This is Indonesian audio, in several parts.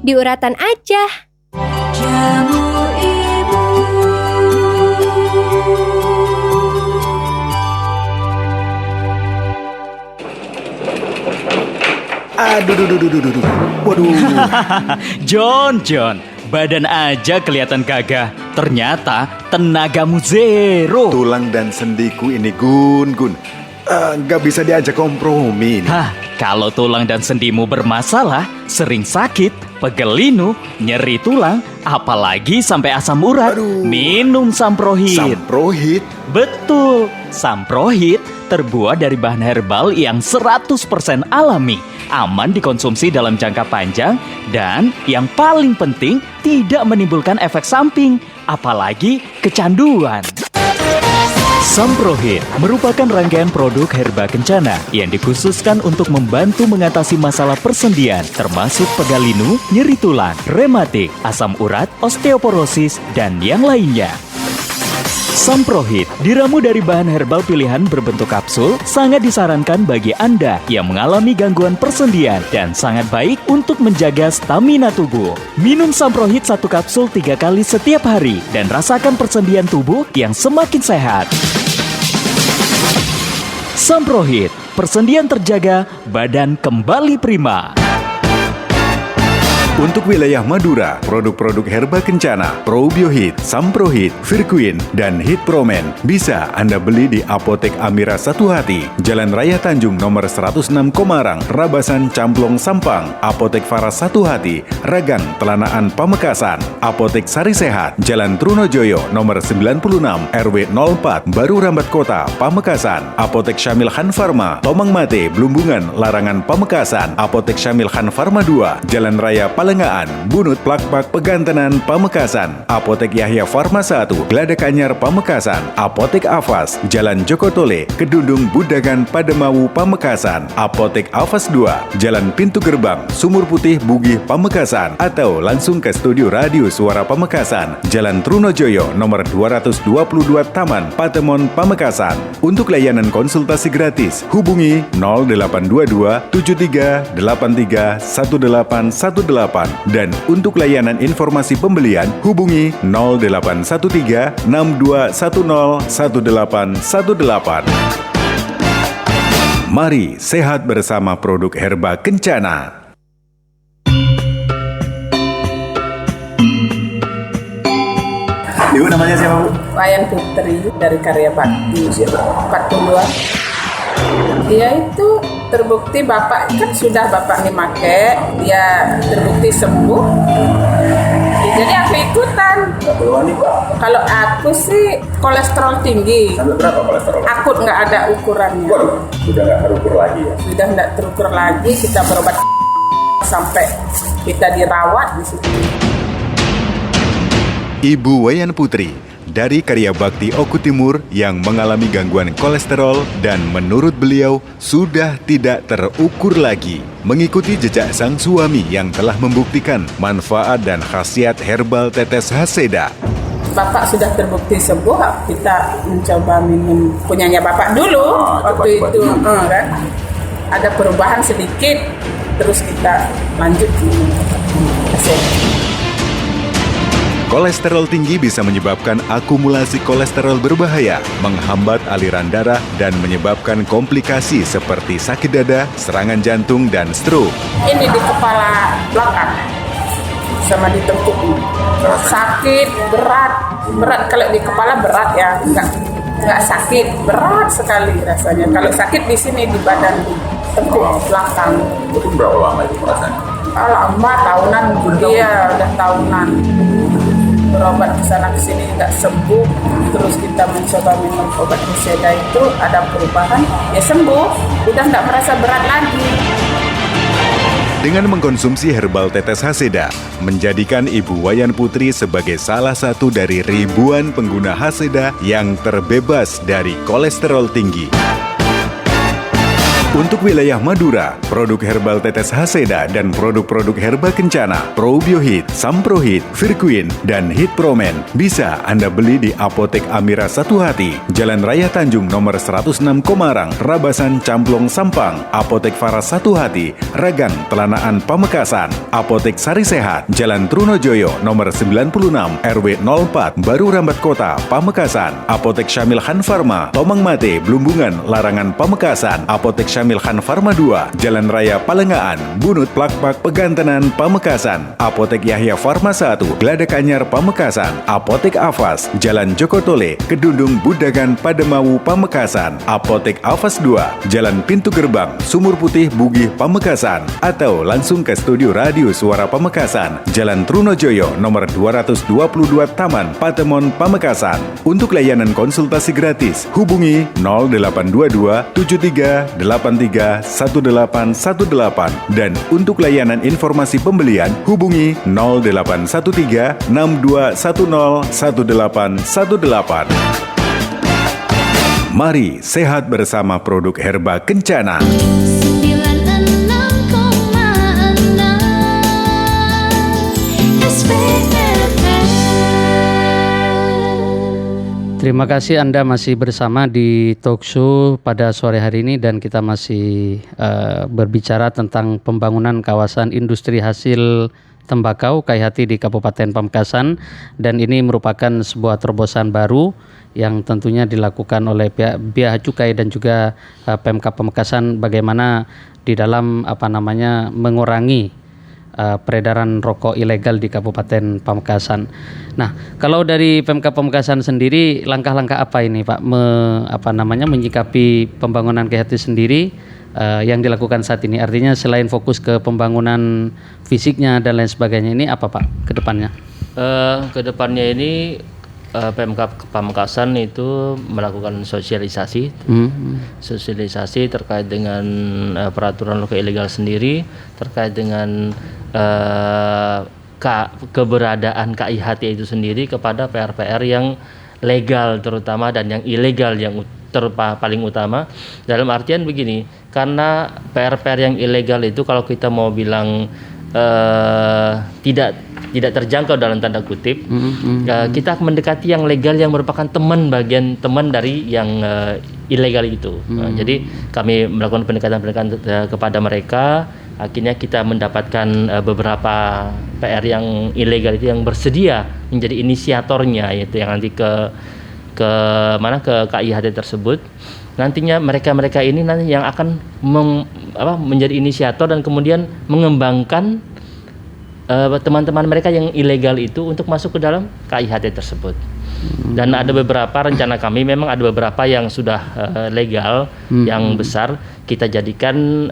diuratan aja. Jamu ibu. Aduh. Waduh. John, badan aja kelihatan gagah. Ternyata tenagamu zero. Tulang dan sendiku ini Gun. Nggak bisa diajak kompromi ini. Kalau tulang dan sendimu bermasalah, sering sakit, pegel linu, nyeri tulang, apalagi sampai asam urat, minum Samprohit. Samprohit? Betul, Samprohit terbuat dari bahan herbal yang 100% alami, aman dikonsumsi dalam jangka panjang, dan yang paling penting tidak menimbulkan efek samping, apalagi kecanduan. Samprohit merupakan rangkaian produk herba kencana yang dikhususkan untuk membantu mengatasi masalah persendian, termasuk pegal linu, nyeri tulang, rematik, asam urat, osteoporosis, dan yang lainnya. Samprohit diramu dari bahan herbal pilihan berbentuk kapsul, sangat disarankan bagi Anda yang mengalami gangguan persendian dan sangat baik untuk menjaga stamina tubuh. Minum Samprohit 1 kapsul 3 kali setiap hari dan rasakan persendian tubuh yang semakin sehat. Samprohit, persendian terjaga, badan kembali prima. Untuk wilayah Madura, produk-produk herba kencana, Probiohit, Samprohit, Virquin, dan Hitpromen bisa Anda beli di Apotek Amira Satu Hati, Jalan Raya Tanjung nomor 106 Komarang, Rabasan Camplong Sampang, Apotek Faras Satu Hati, Ragang Telanaan Pamekasan, Apotek Sari Sehat, Jalan Trunojoyo nomor 96 RW 04 Baru Rambat Kota, Pamekasan, Apotek Syamil Khan Pharma, Tomang Mate, Blumbungan, Larangan Pamekasan, Apotek Syamil Khan Pharma 2, Jalan Raya Palengaan, Bunut Plakpak Pegantenan Pamekasan, Apotek Yahya Pharma 1, Gladak Anyar Pamekasan, Apotek Afas, Jalan Jokotole, Kedundung Budagan Pademawu Pamekasan, Apotek Afas 2, Jalan Pintu Gerbang, Sumur Putih Bugih Pamekasan, atau langsung ke Studio Radio Suara Pamekasan, Jalan Trunojoyo nomor 222 Taman Patemon Pamekasan. Untuk layanan konsultasi gratis, hubungi 0822 73 83 1818. Dan untuk layanan informasi pembelian, hubungi 0813 6210 1818. Mari sehat bersama produk herba kencana. Ibu namanya siapa, Bu? Wayan Putri dari Karya Bakti. Usia berapa? 42. Dia itu terbukti bapak kan sudah bapak nih make, dia terbukti sembuh. Jadi aku ikutan. Kalau aku sih kolesterol tinggi. Sampai berapa kolesterol? Akut nggak ada ukurannya. Waduh, sudah nggak terukur lagi ya? Sudah nggak terukur lagi. Kita berobat sampai kita dirawat di situ. Ibu Wayan Putri dari Karya Bakti Oku Timur yang mengalami gangguan kolesterol dan menurut beliau sudah tidak terukur lagi. Mengikuti jejak sang suami yang telah membuktikan manfaat dan khasiat herbal tetes Haseda. Bapak sudah terbukti sembuh, kita mencoba minum punyanya bapak dulu. Waktu itu kan ada perubahan sedikit, terus kita lanjut minum Haseda. Kolesterol tinggi bisa menyebabkan akumulasi kolesterol berbahaya, menghambat aliran darah, dan menyebabkan komplikasi seperti sakit dada, serangan jantung, dan stroke. Ini di kepala belakang, sama di tengkuk. Sakit, berat. Kalau di kepala berat ya, nggak sakit, berat sekali rasanya. Kalau sakit di sini di badan, tengkuk belakang. Itu berapa lama itu rasanya? Lama, tahunan, dia udah tahunan. Berobat ke sana ke sini nggak sembuh, terus kita mencoba minum obat Haseda itu ada perubahan, ya sembuh, udah nggak merasa berat lagi. Dengan mengkonsumsi herbal tetes Haseda, menjadikan Ibu Wayan Putri sebagai salah satu dari ribuan pengguna Haseda yang terbebas dari kolesterol tinggi. Untuk wilayah Madura, produk herbal tetes Haseda dan produk-produk herba kencana, Probiohit, Samprohit, Virquin, dan Hit Promen bisa Anda beli di Apotek Amira Satu Hati, Jalan Raya Tanjung nomor 106 Komarang, Rabasan Camplong Sampang, Apotek Faras Satu Hati, Ragang Telanaan Pamekasan, Apotek Sari Sehat, Jalan Trunojoyo nomor 96 RW 04 Baru Rambat Kota, Pamekasan, Apotek Syamil Han Farma, Tomang Mate, Blumbungan, Larangan Pamekasan, Apotek Syamil Han Farma 2, Jalan Raya Palengaan, Bunut Plakpak Pegantenan Pamekasan, Apotek Yahya Farma 1, Gladak Anyar Pamekasan, Apotek Afas, Jalan Jokotole, Kedundung Budagan Pademawu Pamekasan, Apotek Afas 2, Jalan Pintu Gerbang, Sumur Putih Bugih Pamekasan, atau langsung ke Studio Radio Suara Pamekasan, Jalan Trunojoyo nomor 222 Taman Patemon Pamekasan. Untuk layanan konsultasi gratis, hubungi 0822 73 83 1818 dan untuk layanan informasi pembelian hubungi 0813 6210 1818. Mari sehat bersama produk herba kencana. 96,6 SPFM. Terima kasih Anda masih bersama di Talkshow pada sore hari ini dan kita masih berbicara tentang pembangunan kawasan industri hasil tembakau KIHT di Kabupaten Pamekasan, dan ini merupakan sebuah terobosan baru yang tentunya dilakukan oleh pihak Bea Cukai dan juga Pemkab Pamekasan bagaimana di dalam mengurangi peredaran rokok ilegal di Kabupaten Pamekasan. Nah, kalau dari Pemkab Pamekasan sendiri, langkah-langkah apa ini Pak menyikapi pembangunan KIHT sendiri yang dilakukan saat ini? Artinya selain fokus ke pembangunan fisiknya dan lain sebagainya, ini apa Pak ke depannya? Ke depannya ini Pemkab Pamekasan itu melakukan sosialisasi terkait dengan peraturan rokok ilegal sendiri, terkait dengan keberadaan KIHT itu sendiri kepada PR-PR yang legal terutama dan yang ilegal yang paling utama. Dalam artian begini, karena PR-PR yang ilegal itu kalau kita mau bilang tidak terjangkau dalam tanda kutip, kita mendekati yang legal yang merupakan teman dari yang ilegal itu. Jadi kami melakukan pendekatan kepada mereka. Akhirnya kita mendapatkan beberapa PR yang ilegal itu yang bersedia menjadi inisiatornya, yaitu yang nanti ke KIHT tersebut. Nantinya mereka ini nanti yang akan menjadi inisiator dan kemudian mengembangkan teman-teman mereka yang ilegal itu untuk masuk ke dalam KIHT tersebut. Dan ada beberapa rencana kami, memang ada beberapa yang sudah legal, yang besar kita jadikan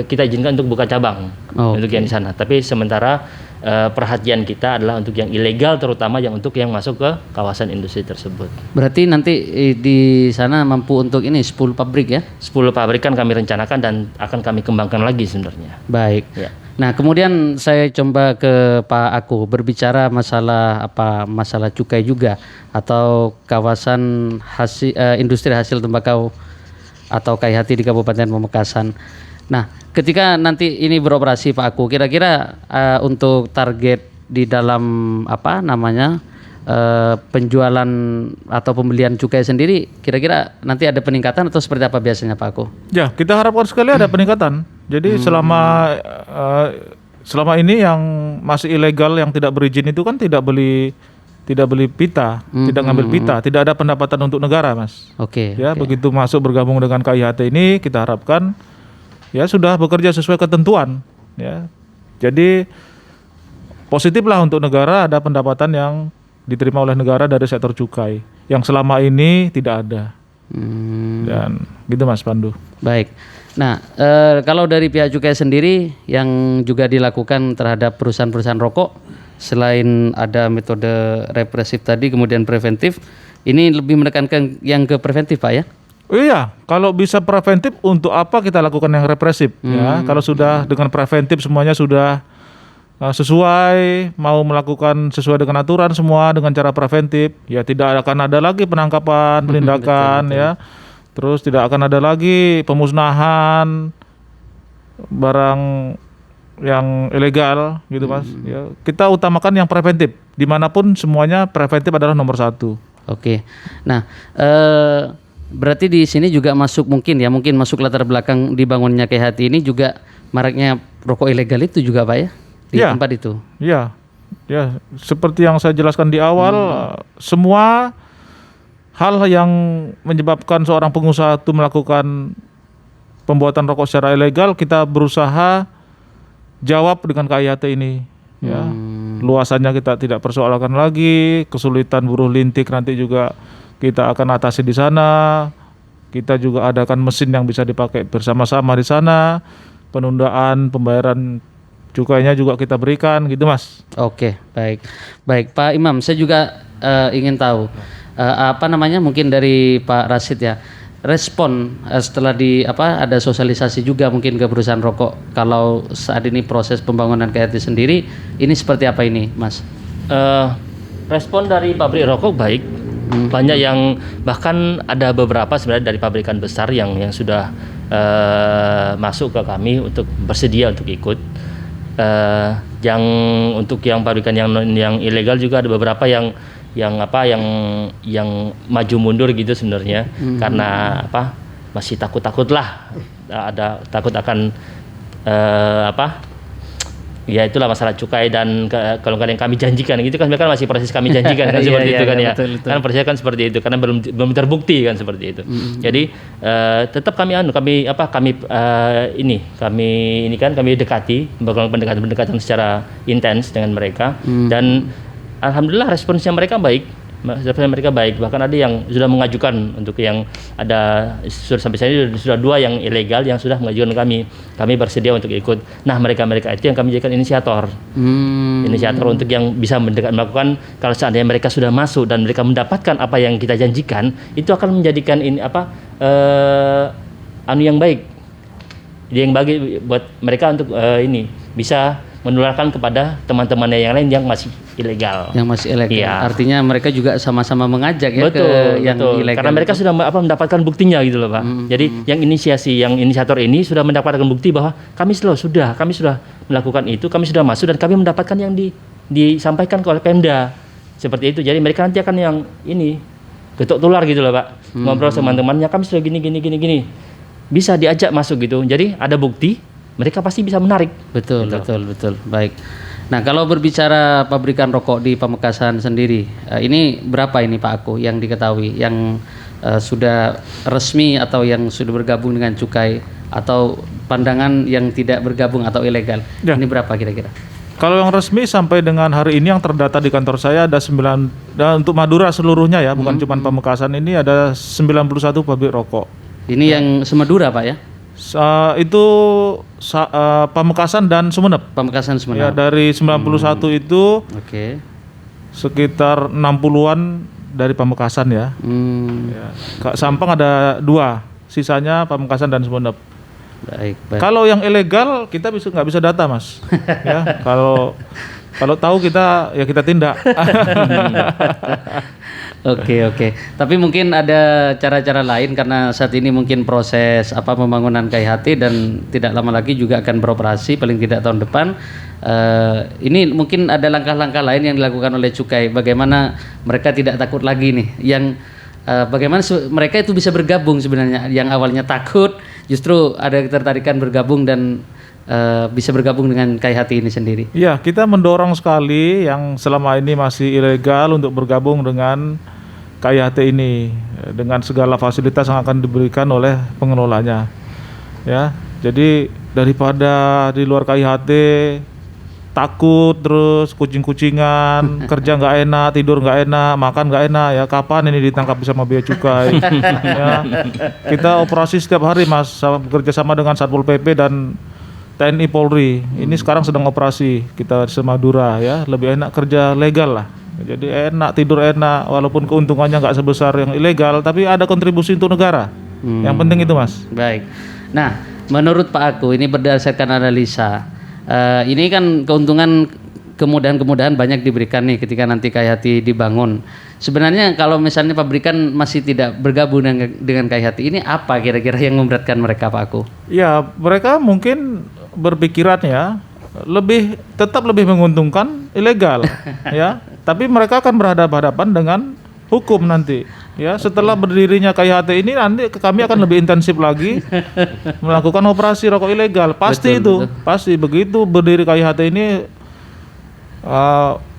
kita izinkan untuk buka cabang untuk yang di sana. Tapi sementara perhatian kita adalah untuk yang ilegal, terutama yang untuk yang masuk ke kawasan industri tersebut. Berarti nanti di sana mampu untuk ini 10 pabrik ya? 10 pabrik kan kami rencanakan dan akan kami kembangkan lagi sebenarnya. Baik. Ya. Nah, kemudian saya coba ke Pak Aku berbicara masalah cukai juga atau kawasan industri hasil tembakau atau KIHT di Kabupaten Pamekasan. Nah, ketika nanti ini beroperasi Pak Aku, kira-kira untuk target di dalam penjualan atau pembelian cukai sendiri, kira-kira nanti ada peningkatan atau seperti apa biasanya Pak Aku? Ya, kita harapkan sekali ada peningkatan. Jadi selama ini yang masih ilegal yang tidak berizin itu kan tidak beli pita, tidak ngambil pita, tidak ada pendapatan untuk negara, Mas. Oke. Begitu masuk bergabung dengan KIHT ini, kita harapkan ya sudah bekerja sesuai ketentuan, ya. Jadi positiflah untuk negara ada pendapatan yang diterima oleh negara dari sektor cukai yang selama ini tidak ada. Dan gitu Mas Pandu. Baik. Nah, kalau dari pihak cukai sendiri yang juga dilakukan terhadap perusahaan-perusahaan rokok, selain ada metode represif tadi kemudian preventif, ini lebih menekankan yang ke preventif Pak ya? Iya, kalau bisa preventif untuk apa kita lakukan yang represif ya? Kalau sudah dengan preventif semuanya sudah sesuai, mau melakukan sesuai dengan aturan semua dengan cara preventif, ya tidak akan ada lagi penangkapan, penindakan betul. Ya. Terus tidak akan ada lagi pemusnahan barang yang ilegal gitu Mas. Ya, kita utamakan yang preventif. Dimanapun semuanya preventif adalah nomor 1. Oke. Nah, berarti di sini juga masuk mungkin masuk latar belakang dibangunnya KHT ini juga maraknya rokok ilegal itu juga Pak ya di Ya. tempat itu. Ya, seperti yang saya jelaskan di awal, semua hal yang menyebabkan seorang pengusaha itu melakukan pembuatan rokok secara ilegal, kita berusaha jawab dengan KIHT ini. Ya, luasannya kita tidak persoalkan lagi, kesulitan buruh lintik nanti juga kita akan atasi di sana. Kita juga adakan mesin yang bisa dipakai bersama-sama di sana. Penundaan pembayaran cukainya juga kita berikan, gitu Mas. Oke, baik Pak Imam, saya juga ingin tahu mungkin dari Pak Rasid ya, respon setelah ada sosialisasi juga mungkin ke perusahaan rokok kalau saat ini proses pembangunan KHT sendiri ini seperti apa ini Mas? Respon dari pabrik rokok baik. Banyak yang bahkan ada beberapa sebenarnya dari pabrikan besar yang sudah masuk ke kami untuk bersedia untuk ikut. Yang untuk yang pabrikan yang ilegal juga ada beberapa yang maju mundur gitu sebenarnya karena masih takut lah, ada takut akan ya itulah masalah cukai dan kalau yang kami janjikan gitu kan, mereka masih proses kami janjikan kan seperti itu kan ya. Betul. Kan prosesnya kan seperti itu karena belum terbukti kan seperti itu. Jadi tetap kami dekati, melakukan pendekatan secara intens dengan mereka dan alhamdulillah responsnya mereka baik. Bahkan ada yang sudah mengajukan untuk yang ada sampai saat ini sudah 2 yang ilegal yang sudah mengajukan kami bersedia untuk ikut. Nah mereka itu yang kami jadikan inisiator untuk yang bisa melakukan, kalau seandainya mereka sudah masuk dan mereka mendapatkan apa yang kita janjikan, itu akan menjadikan ini yang baik, yang bagi buat mereka untuk bisa menularkan kepada teman-temannya yang lain yang masih ilegal. Yang masih ilegal. Iya. Artinya mereka juga sama-sama mengajak ya betul, ke yang betul. ilegal. Karena mereka sudah mendapatkan buktinya gitu loh Pak. Jadi yang inisiator ini sudah mendapatkan bukti bahwa kami sudah melakukan itu, kami sudah masuk dan kami mendapatkan yang disampaikan oleh Pemda. Seperti itu. Jadi mereka nanti akan yang getok tular gitu loh Pak. Ngobrol sama teman-temannya, kami sudah gini. Bisa diajak masuk gitu. Jadi ada bukti, mereka pasti bisa menarik. Betul. Baik. Nah, kalau berbicara pabrikan rokok di Pamekasan sendiri, ini berapa ini Pak Aku yang diketahui yang sudah resmi atau yang sudah bergabung dengan cukai atau pandangan yang tidak bergabung atau ilegal? Ya. Ini berapa kira-kira? Kalau yang resmi sampai dengan hari ini yang terdata di kantor saya ada 9, dan untuk Madura seluruhnya ya, bukan cuma Pamekasan, ini ada 91 pabrik rokok. Ini yang Semadura Pak ya? Itu Pamekasan dan Sumeneb. Pamekasan Ya, Sumeneb. dari 91 itu Oke. sekitar 60-an dari Pamekasan ya. Ya. Sampang ada 2, sisanya Pamekasan dan Sumeneb. Baik. Kalau yang ilegal kita nggak bisa data Mas. Ya, kalau tahu kita tindak. Oke. Tapi mungkin ada cara-cara lain karena saat ini mungkin proses pembangunan KHT dan tidak lama lagi juga akan beroperasi paling tidak tahun depan. Ini mungkin ada langkah-langkah lain yang dilakukan oleh cukai. Bagaimana mereka tidak takut lagi nih? Bagaimana mereka itu bisa bergabung sebenarnya? Yang awalnya takut justru ada ketertarikan bergabung dan bisa bergabung dengan KHT ini sendiri. Iya, kita mendorong sekali yang selama ini masih ilegal untuk bergabung dengan KHT ini dengan segala fasilitas yang akan diberikan oleh pengelolanya. Ya, jadi daripada di luar KHT takut terus kucing-kucingan, kerja nggak enak, tidur nggak enak, makan nggak enak, ya kapan ini ditangkap sama bea cukai? Ya, kita operasi setiap hari Mas, bekerja sama dengan Satpol PP dan TNI Polri. Ini sekarang sedang operasi kita di Semadura ya, lebih enak kerja legal lah. Jadi enak, tidur enak, walaupun keuntungannya nggak sebesar yang ilegal, tapi ada kontribusi untuk negara. Yang penting itu Mas. Baik. Nah, menurut Pak Aku ini berdasarkan analisa, ini kan keuntungan kemudahan-kemudahan banyak diberikan nih ketika nanti KAI dibangun. Sebenarnya kalau misalnya pabrikan masih tidak bergabung dengan KAI ini, apa kira-kira yang memberatkan mereka, Pak Aku? Ya, mereka mungkin berpikiran ya tetap lebih menguntungkan ilegal ya. Tapi mereka akan berhadapan-hadapan dengan hukum nanti. Ya, setelah berdirinya KAI ini nanti kami akan lebih intensif lagi melakukan operasi rokok ilegal. Pasti Betul. pasti begitu berdiri KAI ini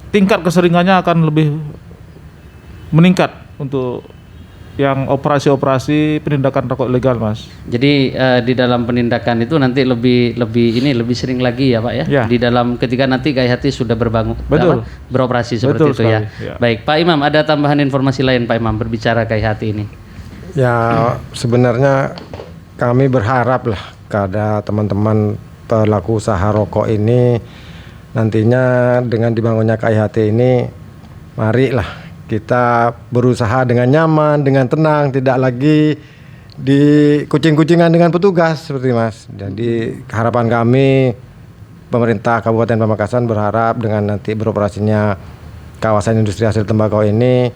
tingkat keseringannya akan lebih meningkat untuk yang operasi-operasi penindakan rokok ilegal, Mas. Jadi di dalam penindakan itu nanti lebih sering lagi ya, Pak ya. Ya. Di dalam ketika nanti KAI sudah Betul. beroperasi seperti Betul itu ya. sekali, ya. Baik, Pak Imam, ada tambahan informasi lain Pak Imam berbicara KAI ini? Ya, sebenarnya kami berharap lah kepada teman-teman pelaku usaha rokok ini nantinya dengan dibangunnya KAI ini, marilah kita berusaha dengan nyaman, dengan tenang, tidak lagi di kucing-kucingan dengan petugas seperti Mas. Jadi harapan kami pemerintah Kabupaten Pamekasan berharap dengan nanti beroperasinya kawasan industri hasil tembakau ini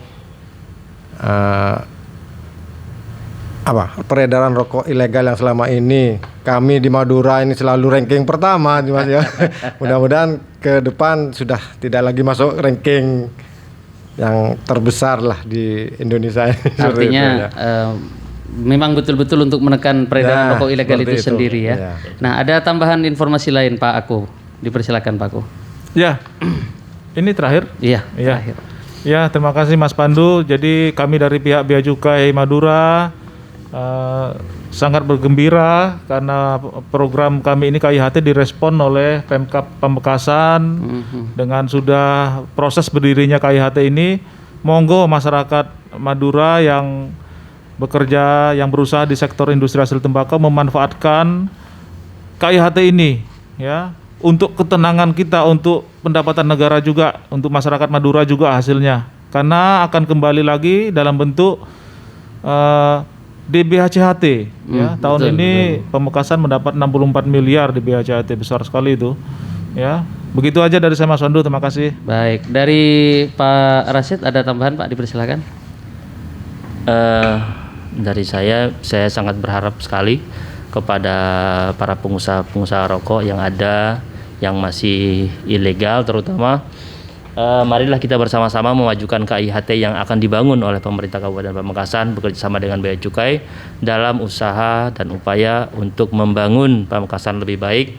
peredaran rokok ilegal yang selama ini kami di Madura ini selalu ranking pertama, Mas ya. Mudah-mudahan ke depan sudah tidak lagi masuk ranking yang terbesar lah di Indonesia ini. Artinya memang betul-betul untuk menekan peredaran rokok ilegal itu sendiri ya. Ya. Nah, ada tambahan informasi lain Pak Aku. Dipersilakan Pak Aku. Ya, ini terakhir. Iya, Ya. terakhir. Ya, terima kasih Mas Pandu. Jadi kami dari pihak Bea Cukai Madura sangat bergembira karena program kami ini KAI direspon oleh Pemkab Pamekasan dengan sudah proses berdirinya KAI ini. Monggo masyarakat Madura yang bekerja, yang berusaha di sektor industri hasil tembakau memanfaatkan KAI ini ya untuk ketenangan kita, untuk pendapatan negara juga, untuk masyarakat Madura juga hasilnya. Karena akan kembali lagi dalam bentuk DBHCHT ya. Tahun ini Pamekasan mendapat 64 miliar di BHCHT, besar sekali itu. Ya. Begitu aja dari saya Mas Wandu, terima kasih. Baik, dari Pak Rasid ada tambahan Pak, dipersilakan. Dari saya sangat berharap sekali kepada para pengusaha rokok yang ada, yang masih ilegal terutama. Marilah kita bersama-sama memajukan KAI yang akan dibangun oleh pemerintah Kabupaten Pamekasan bekerjasama dengan Bea Cukai dalam usaha dan upaya untuk membangun Pamekasan lebih baik,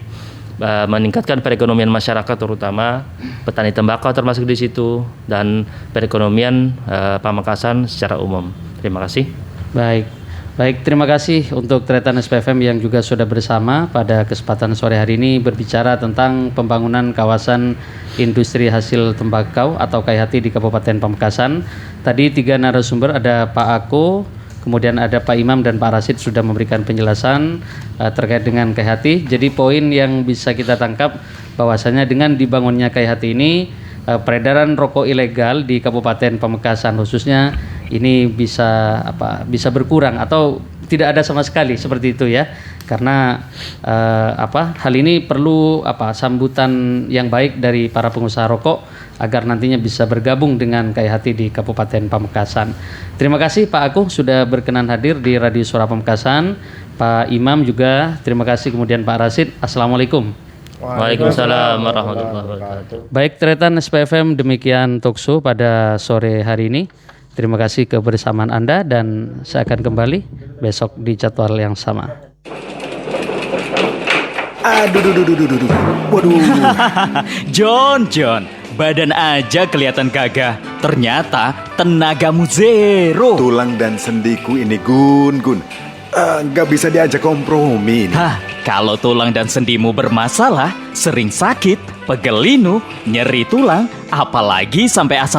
meningkatkan perekonomian masyarakat terutama petani tembakau termasuk di situ, dan perekonomian Pamekasan secara umum. Terima kasih. Baik, terima kasih untuk Tretan SPFM yang juga sudah bersama pada kesempatan sore hari ini berbicara tentang pembangunan kawasan industri hasil tembakau atau KAI di Kabupaten Pamekasan. Tadi 3 narasumber, ada Pak Ako, kemudian ada Pak Imam dan Pak Rasid sudah memberikan penjelasan terkait dengan KAI. Jadi poin yang bisa kita tangkap bahwasanya dengan dibangunnya KAI ini peredaran rokok ilegal di Kabupaten Pamekasan khususnya ini bisa berkurang atau tidak ada sama sekali seperti itu ya, karena hal ini perlu sambutan yang baik dari para pengusaha rokok agar nantinya bisa bergabung dengan KAI di Kabupaten Pamekasan. Terima kasih Pak Aku sudah berkenan hadir di Radio Suara Pamekasan. Pak Imam juga terima kasih, kemudian Pak Rasid. Assalamualaikum. Waalaikumsalam warahmatullahi wabarakatuh. Baik, Tretan SPFM, demikian talkshow pada sore hari ini. Terima kasih kebersamaan Anda dan saya akan kembali besok di jadwal yang sama. Waduh. John, badan aja kelihatan gagah. Ternyata tenagamu zero. Tulang dan sendiku ini gun. Nggak bisa diajak kompromi ini. Hah, kalau tulang dan sendimu bermasalah, sering sakit, pegel linu, nyeri tulang, apalagi sampai asam